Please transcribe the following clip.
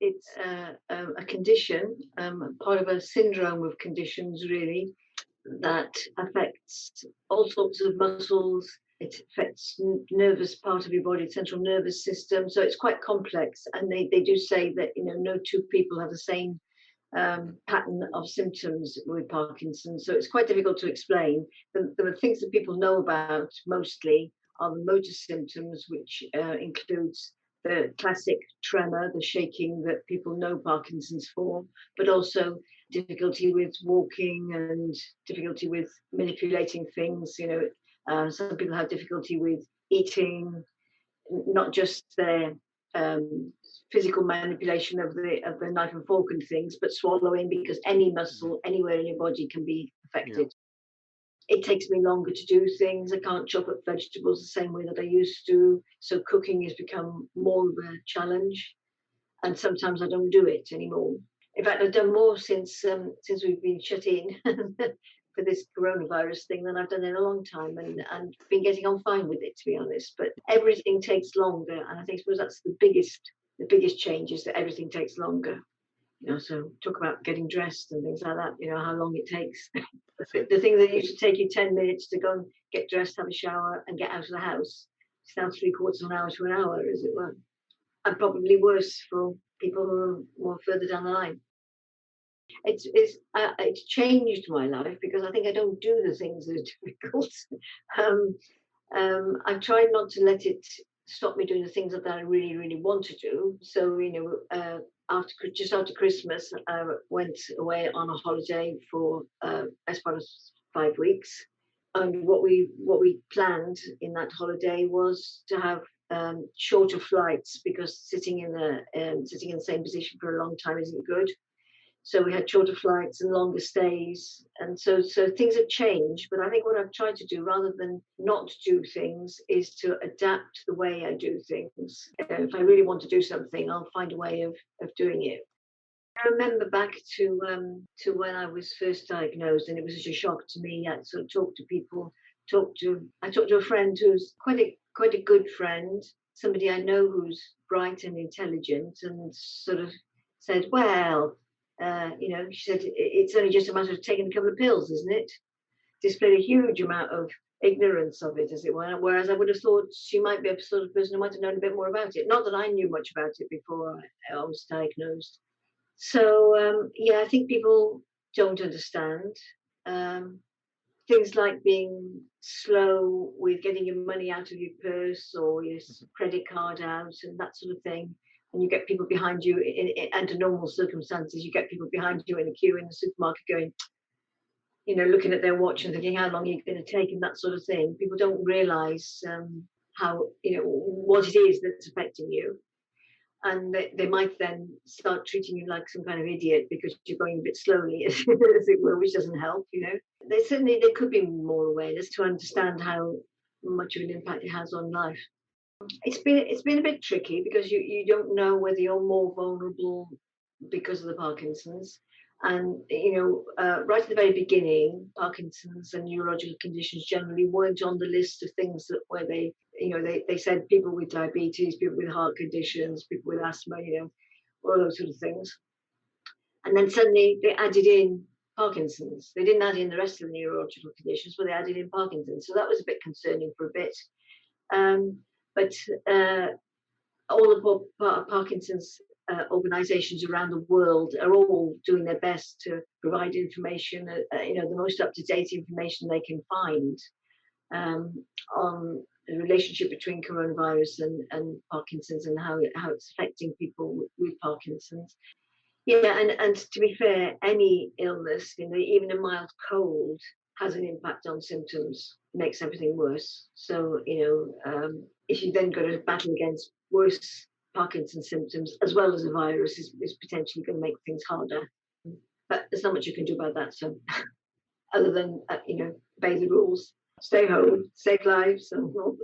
It's a condition, part of a syndrome of conditions, really, that affects all sorts of muscles. It affects nervous part of your body, central nervous system. So it's quite complex. And they do say that, no two people have the same pattern of symptoms with Parkinson's. So it's quite difficult to explain. The things that people know about mostly are the motor symptoms, which includes the classic tremor, the shaking that people know Parkinson's for, but also difficulty with walking and difficulty with manipulating things. Some people have difficulty with eating, not just their physical manipulation of the knife and fork and things, but swallowing, because any muscle anywhere in your body can be Yeah. affected. It takes me longer to do things. I can't chop up vegetables the same way that I used to. So cooking has become more of a challenge, and sometimes I don't do it anymore. In fact, I've done more since we've been shut in for this coronavirus thing than I've done in a long time, and been getting on fine with it, to be honest. But everything takes longer, and I suppose that's the biggest change, is that everything takes longer. So talk about getting dressed and things like that. How long it takes. The thing that used to take you 10 minutes to go and get dressed, have a shower, and get out of the house, it's now three-quarters of an hour to an hour, as it were, and probably worse for people who are more further down the line. It's changed my life, because I think I don't do the things that are difficult. um, I've tried not to let it stop me doing the things that I really, really want to do. So, just after Christmas, I went away on a holiday for as part of 5 weeks. And what we planned in that holiday was to have shorter flights, because sitting in the same position for a long time isn't good. So we had shorter flights and longer stays, and so things have changed. But I think what I've tried to do, rather than not do things, is to adapt the way I do things. If I really want to do something, I'll find a way of doing it. I remember back to when I was first diagnosed, and it was such a shock to me. I sort of talked to people. I talked to a friend who's quite a good friend, somebody I know who's bright and intelligent, and sort of said, "Well, she said, it's only just a matter of taking a couple of pills, isn't it?" Displayed a huge amount of ignorance of it, as it were. Whereas I would have thought she might be a sort of person who might have known a bit more about it. Not that I knew much about it before I was diagnosed. So yeah, I think people don't understand things like being slow with getting your money out of your purse or your credit card out and that sort of thing. And you get people behind you under normal circumstances. You get people behind you in a queue in the supermarket going, looking at their watch and thinking how long you're going to take and that sort of thing. People don't realise how what it is that's affecting you, and they might then start treating you like some kind of idiot because you're going a bit slowly, as it were, which doesn't help. There could be more awareness to understand how much of an impact it has on life. It's been a bit tricky, because you don't know whether you're more vulnerable because of the Parkinson's. And right at the very beginning, Parkinson's and neurological conditions generally weren't on the list of things that where they said people with diabetes, people with heart conditions, people with asthma, all those sort of things. And then suddenly they added in Parkinson's. They didn't add in the rest of the neurological conditions, but they added in Parkinson's. So that was a bit concerning for a bit. But all the Parkinson's organisations around the world are all doing their best to provide information, the most up-to-date information they can find on the relationship between coronavirus and Parkinson's, and how it's affecting people with Parkinson's. Yeah, and to be fair, any illness, even a mild cold, has an impact on symptoms, makes everything worse. So, if you then got to battle against worse Parkinson's symptoms as well as a virus, is potentially going to make things harder. But there's not much you can do about that. So, other than obey the rules, stay home, save lives, and all,